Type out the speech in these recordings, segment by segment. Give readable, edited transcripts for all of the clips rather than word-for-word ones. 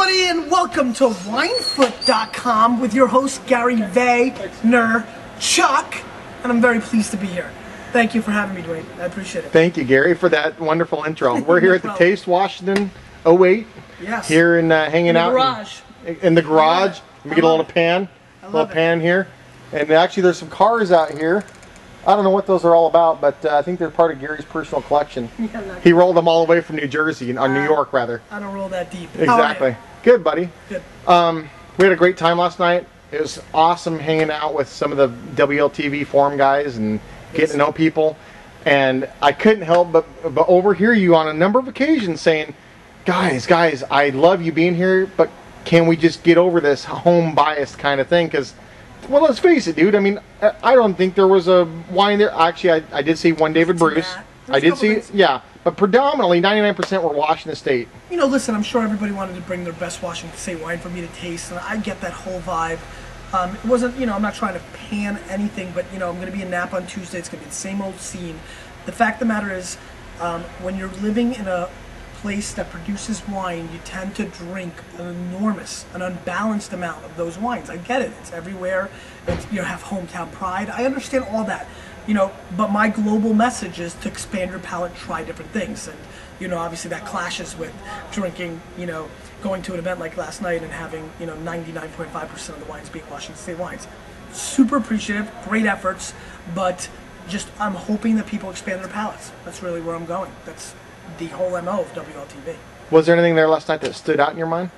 everybody, and welcome to winefoot.com with your host Gary Vaynerchuk, and I'm very pleased to be here. Thank you for having me, Dwayne. I appreciate it. Thank you, Gary, for that wonderful intro. We're here at the Taste Washington 08. Yes. Here and hanging out in the garage. Let me get a little pan, here. And actually, there's some cars out here. I don't know what those are all about, but I think they're part of Gary's personal collection. He rolled them all the way from New Jersey, or New York, rather. I don't roll that deep. Exactly. Good, buddy. Good. We had a great time last night. It was awesome hanging out with some of the WLTV forum guys and getting to know people. And I couldn't help but overhear you on a number of occasions saying, guys, I love you being here, but can we just get over this home biased kind of thing? Because, well, let's face it, dude. I mean, I don't think there was a wine there. Actually, I did see one David Bruce. I did see, yeah, but predominantly 99% were Washington State. You know, listen, I'm sure everybody wanted to bring their best Washington State wine for me to taste, and I get that whole vibe. It wasn't, you know, I'm not trying to pan anything, but, you know, I'm going to be in Napa on Tuesday. It's going to be the same old scene. The fact of the matter is, when you're living in a place that produces wine, you tend to drink an unbalanced amount of those wines. I get it. It's everywhere. You have hometown pride. I understand all that. You know, but my global message is to expand your palate, try different things. And, you know, obviously that clashes with drinking, you know, going to an event like last night and having, you know, 99.5% of the wines being Washington State wines. Super appreciative, great efforts, but just I'm hoping that people expand their palates. That's really where I'm going. That's the whole MO of WLTV. Was there anything there last night that stood out in your mind?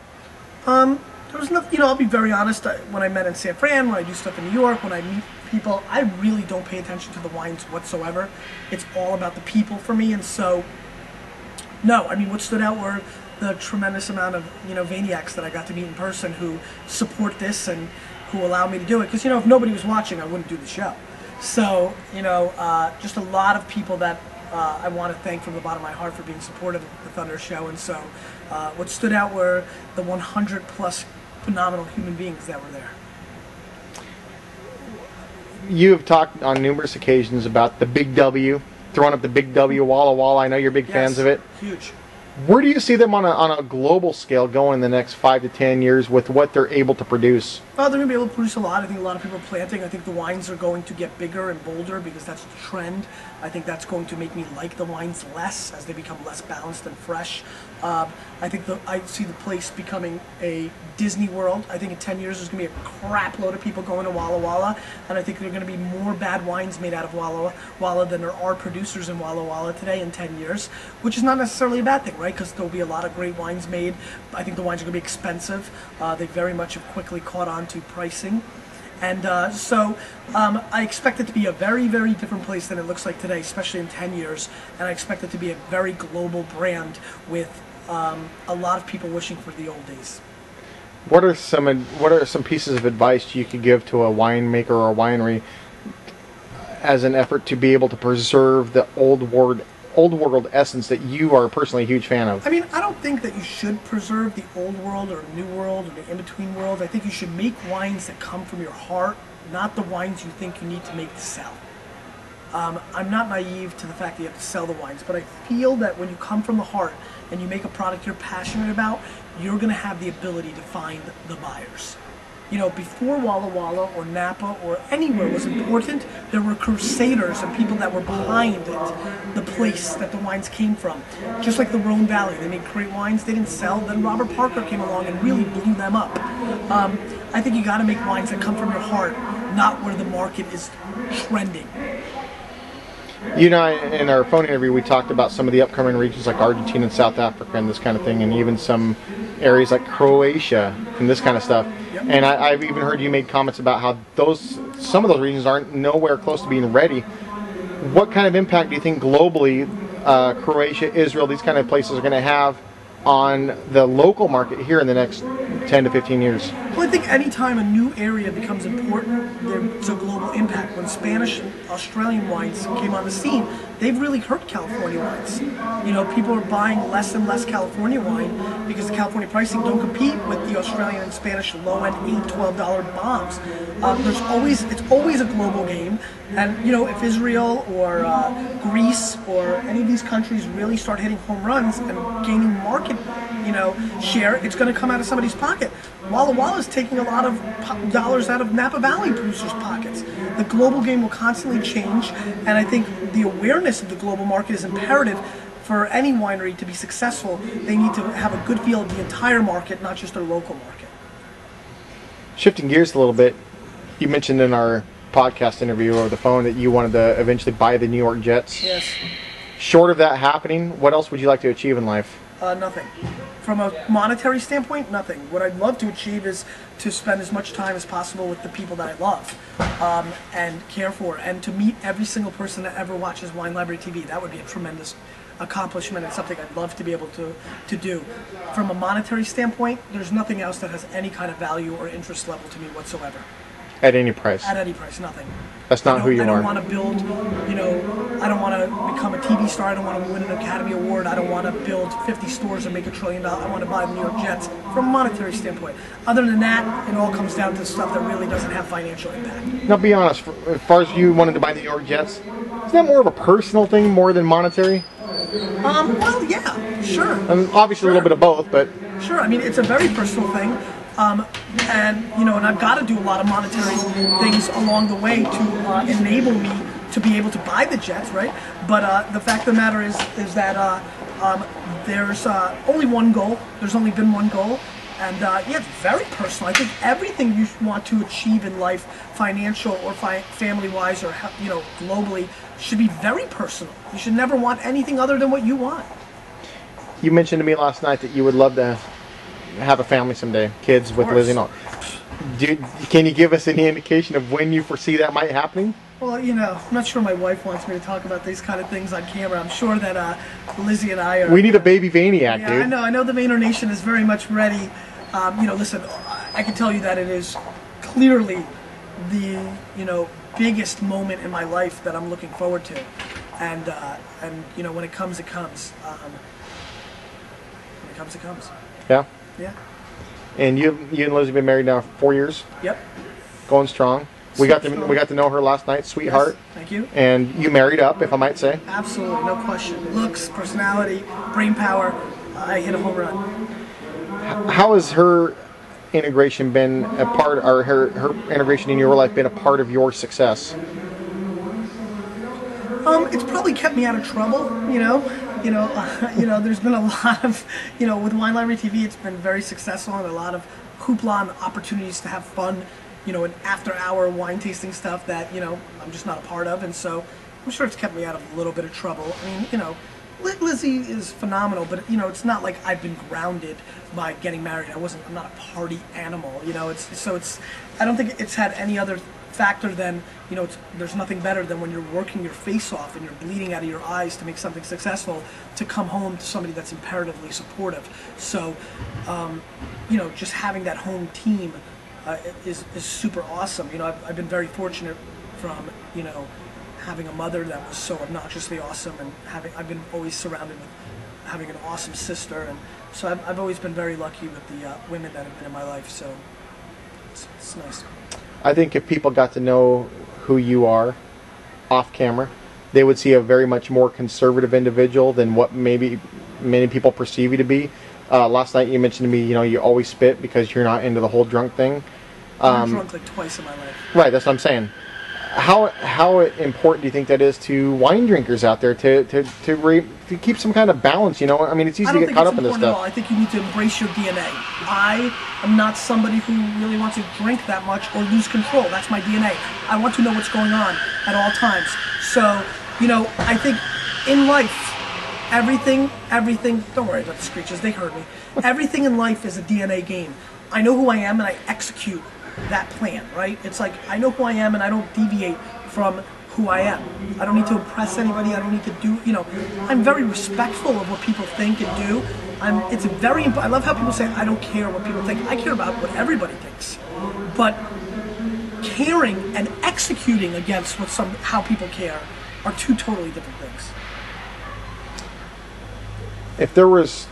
There was nothing, you know, I'll be very honest, when I met in San Fran, when I do stuff in New York, when I meet people, I really don't pay attention to the wines whatsoever. It's all about the people for me, and so, no, I mean, what stood out were the tremendous amount of, you know, Vaynerchuks that I got to meet in person who support this and who allow me to do it, because, you know, if nobody was watching, I wouldn't do the show. So, you know, just a lot of people that I want to thank from the bottom of my heart for being supportive of the Thunder Show. And so what stood out were the 100 plus phenomenal human beings that were there. You have talked on numerous occasions about the Big W, throwing up the Big W, Walla Walla. I know you're big fans of it. Huge. Where do you see them on a global scale going in the next 5 to 10 years with what they're able to produce? Well, they're going to be able to produce a lot. I think a lot of people are planting. I think the wines are going to get bigger and bolder because that's the trend. I think that's going to make me like the wines less as they become less balanced and fresh. I think I see the place becoming a Disney World. I think in 10 years there's going to be a crap load of people going to Walla Walla, and I think there are going to be more bad wines made out of Walla Walla than there are producers in Walla Walla today in 10 years, which is not necessarily a bad thing, right? Because there'll be a lot of great wines made. I think the wines are going to be expensive. They very much have quickly caught on to pricing. And so I expect it to be a very, very different place than it looks like today, especially in 10 years. And I expect it to be a very global brand with a lot of people wishing for the old days. What are some pieces of advice you could give to a winemaker or a winery as an effort to be able to preserve the old world essence that you are personally a huge fan of? I mean, I don't think that you should preserve the old world or new world or the in-between world. I think you should make wines that come from your heart, not the wines you think you need to make to sell. I'm not naive to the fact that you have to sell the wines, but I feel that when you come from the heart and you make a product you're passionate about, you're going to have the ability to find the buyers. You know, before Walla Walla or Napa or anywhere was important, there were crusaders and people that were behind it, the place that the wines came from. Just like the Rhone Valley, they made great wines, they didn't sell, then Robert Parker came along and really blew them up. I think you got to make wines that come from your heart, not where the market is trending. You know, in our phone interview, we talked about some of the upcoming regions like Argentina and South Africa and this kind of thing, and even some areas like Croatia and this kind of stuff. Yep. And I've even heard you made comments about how some of those regions aren't nowhere close to being ready. What kind of impact do you think globally Croatia, Israel, these kind of places are going to have on the local market here in the next 10 to 15 years? Well, I think anytime a new area becomes important, there's a global impact. When Spanish and Australian wines came on the scene, they've really hurt California wines. You know, people are buying less and less California wine because the California pricing don't compete with the Australian and Spanish low-end $8, $12 bombs. It's always a global game. And, you know, if Israel or Greece or any of these countries really start hitting home runs and gaining market, you know, share, it's going to come out of somebody's pocket. Walla Walla is taking a lot of dollars out of Napa Valley producers' pockets. The global game will constantly change, and I think the awareness of the global market is imperative for any winery to be successful. They need to have a good feel of the entire market, not just their local market. Shifting gears a little bit, you mentioned in our podcast interview over the phone that you wanted to eventually buy the New York Jets. Yes. Short of that happening, what else would you like to achieve in life? Nothing. From a monetary standpoint, nothing. What I'd love to achieve is to spend as much time as possible with the people that I love and care for, and to meet every single person that ever watches Wine Library TV. That would be a tremendous accomplishment and something I'd love to be able to do. From a monetary standpoint, there's nothing else that has any kind of value or interest level to me whatsoever. At any price? At any price, nothing. That's not who you are. I don't want to build, you know, I don't want to become a TV star. I don't want to win an Academy Award. I don't want to build 50 stores and make $1 trillion. I want to buy the New York Jets from a monetary standpoint. Other than that, it all comes down to stuff that really doesn't have financial impact. Now, be honest, as far as you wanted to buy the New York Jets, is that more of a personal thing more than monetary? Well, yeah, sure. Obviously, a little bit of both, but... Sure, I mean, it's a very personal thing. And, you know, and I've got to do a lot of monetary things along the way to enable me to be able to buy the Jets, right? But the fact of the matter is that there's only one goal. There's only been one goal. And, yeah, it's very personal. I think everything you want to achieve in life, financial or family-wise or, you know, globally, should be very personal. You should never want anything other than what you want. You mentioned to me last night that you would love to have a family someday, kids with Lizzie and all. Can you give us any indication of when you foresee that might happening? Well, you know, I'm not sure my wife wants me to talk about these kind of things on camera. I'm sure that Lizzie and I are... We need a baby Vaynerchuk, yeah, dude. I know the Vayner Nation is very much ready. You know, listen, I can tell you that it is clearly the, you know, biggest moment in my life that I'm looking forward to. And you know, when it comes, it comes. When it comes, it comes. Yeah? Yeah. And you and Lizzie have been married now 4 years? Yep. Going strong. We got to know her last night, sweetheart. Yes, thank you. And you married up, if I might say. Absolutely, no question. Looks, personality, brain power. I hit a home run. How has her integration been a part, or her integration in your life been a part of your success? It's probably kept me out of trouble, you know. You know, there's been a lot of, you know, with Wine Library TV, it's been very successful and a lot of hoopla and opportunities to have fun, you know, and after-hour wine tasting stuff that, you know, I'm just not a part of, and so I'm sure it's kept me out of a little bit of trouble. I mean, you know, Lizzie is phenomenal, but, you know, it's not like I've been grounded by getting married. I'm not a party animal, you know. I don't think it's had any other factor than, you know, there's nothing better than when you're working your face off and you're bleeding out of your eyes to make something successful, to come home to somebody that's imperatively supportive. So, you know, just having that home team is super awesome. You know, I've been very fortunate from, you know, having a mother that was so obnoxiously awesome, and I've been always surrounded with having an awesome sister, and so I've always been very lucky with the women that have been in my life. So it's nice. I think if people got to know who you are off camera, they would see a very much more conservative individual than what maybe many people perceive you to be. Last night you mentioned to me, you know, you always spit because you're not into the whole drunk thing. I've been drunk like twice in my life. Right, that's what I'm saying. How important do you think that is to wine drinkers out there to keep some kind of balance? You know, I mean, it's easy to get caught up in this stuff. I think you need to embrace your DNA. I am not somebody who really wants to drink that much or lose control. That's my DNA. I want to know what's going on at all times. So, you know, I think in life, everything, don't worry about the screeches, they heard me. Everything in life is a DNA game. I know who I am and I execute that plan, right? It's like I know who I am and I don't deviate from who I am. I don't need to impress anybody. I don't need to do, I'm very respectful of what people think and do. It's very, I love how people say, I don't care what people think. I care about what everybody thinks. But caring and executing against how people care are two totally different things. If there was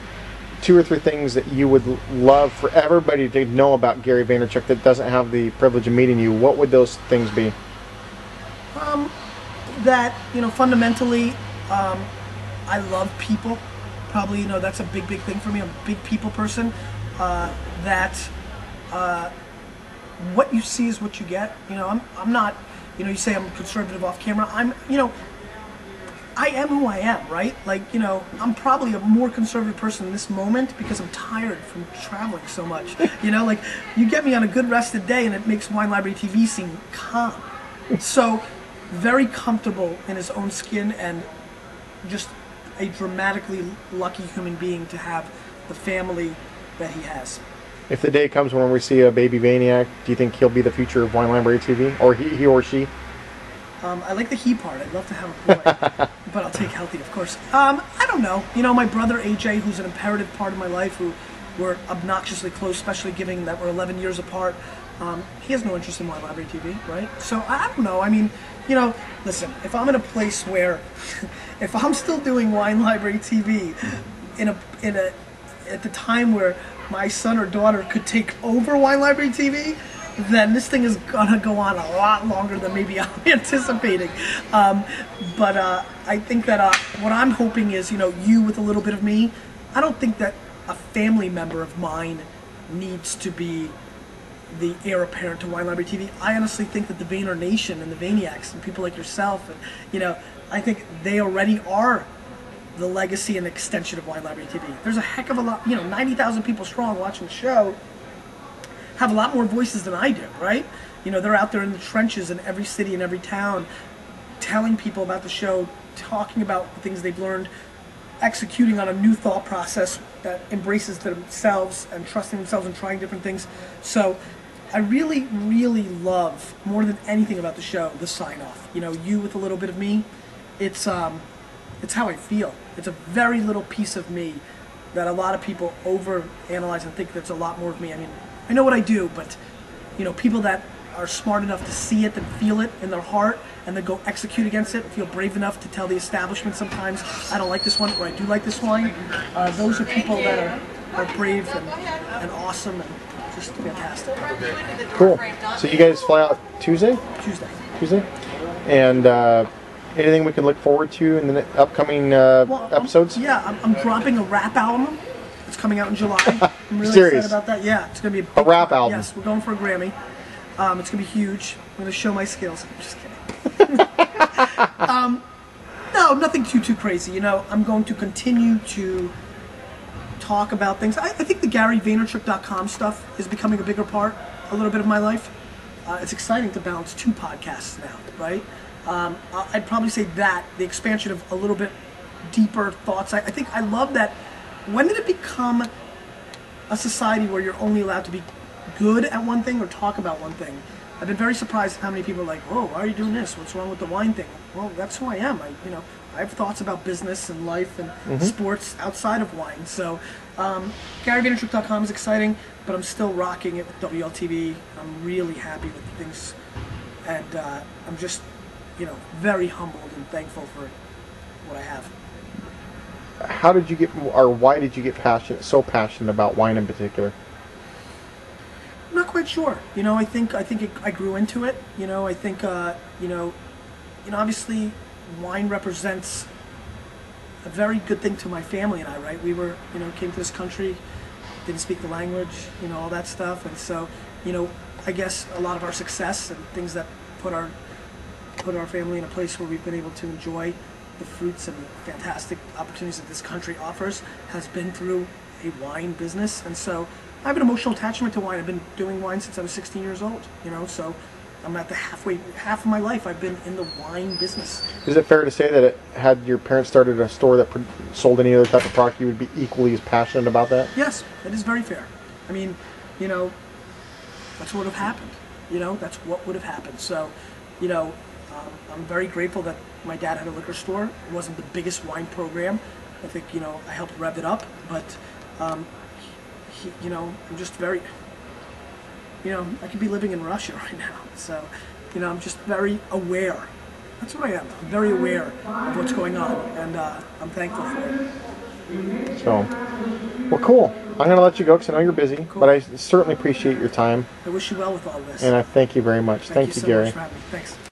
2 or 3 things that you would love for everybody to know about Gary Vaynerchuk that doesn't have the privilege of meeting you, what would those things be? That, fundamentally, I love people. Probably, that's a big thing for me. I'm a big people person. That what you see is what you get. I'm not, you say I'm conservative off camera. I am who I am, right? Like, I'm probably a more conservative person in this moment because I'm tired from traveling so much. Like, you get me on a good rested day and it makes Wine Library TV seem calm. So, very comfortable in his own skin and just a dramatically lucky human being to have the family that he has. If the day comes when we see a baby Vayniac, do you think he'll be the future of Wine Library TV? Or he or she? I like the he part. I'd love to have a boy, but I'll take healthy, of course. I don't know. My brother AJ, who's an imperative part of my life, who we're obnoxiously close, especially given that we're 11 years apart. He has no interest in Wine Library TV, right? So I don't know. I mean, listen, if I'm in a place where, if I'm still doing Wine Library TV, at the time where my son or daughter could take over Wine Library TV, then this thing is gonna go on a lot longer than maybe I'm anticipating. But I think that what I'm hoping is, you with a little bit of me. I don't think that a family member of mine needs to be the heir apparent to Wine Library TV. I honestly think that the Vayner Nation and the Vayniacs and people like yourself, and I think they already are the legacy and extension of Wine Library TV. There's a heck of a lot, 90,000 people strong watching the show. Have a lot more voices than I do, right? They're out there in the trenches in every city and every town, telling people about the show, talking about the things they've learned, executing on a new thought process that embraces themselves and trusting themselves and trying different things. So I really, really love, more than anything about the show, the sign-off. You with a little bit of me, it's how I feel. It's a very little piece of me that a lot of people overanalyze and think that's a lot more of me. I mean, I know what I do, but people that are smart enough to see it and feel it in their heart and then go execute against it, feel brave enough to tell the establishment sometimes, I don't like this one, or I do like this wine. Those are people that are brave and awesome and just fantastic. Cool. So you guys fly out Tuesday? Tuesday. And anything we can look forward to in the upcoming episodes? I'm dropping a rap album. It's coming out in July. I'm really Serious? excited about that. Yeah, it's going to be a rap album. Yes, we're going for a Grammy. It's going to be huge. I'm going to show my skills. I'm just kidding. No, nothing too crazy. I'm going to continue to talk about things. I think the GaryVaynerchuk.com stuff is becoming a bigger part, a little bit of my life. It's exciting to balance 2 podcasts now, right? I'd probably say that, the expansion of a little bit deeper thoughts. I think I love that. When did it become a society where you're only allowed to be good at one thing or talk about one thing? I've been very surprised at how many people are like, whoa, why are you doing this? What's wrong with the wine thing? Well, that's who I am. I have thoughts about business and life and sports outside of wine. So GaryVaynerchuk.com is exciting, but I'm still rocking it with WLTV. I'm really happy with things, and I'm just, very humbled and thankful for what I have. How did you get, or why did you get so passionate about wine in particular? I'm not quite sure. I think I grew into it. I think obviously wine represents a very good thing to my family and I, right? We were, came to this country, didn't speak the language, all that stuff, and so, I guess a lot of our success and things that put our family in a place where we've been able to enjoy the fruits and the fantastic opportunities that this country offers has been through a wine business. And so I have an emotional attachment to wine. I've been doing wine since I was 16 years old, so I'm at the half of my life I've been in the wine business. Is it fair to say that had your parents started a store that sold any other type of product, you would be equally as passionate about that? Yes, that is very fair. I mean, that's what would have happened. That's what would have happened. So, I'm very grateful that my dad had a liquor store. It wasn't the biggest wine program. I think, you know, I helped rev it up, but, you know, I'm just very, you know, I could be living in Russia right now. So, you know, I'm just very aware. That's what I am. I'm very aware of what's going on, and I'm thankful for it. So, well, cool. I'm going to let you go because I know you're busy, but I certainly appreciate your time. I wish you well with all this. And I thank you very much. Thank you, so Gary. much for having me. Thanks.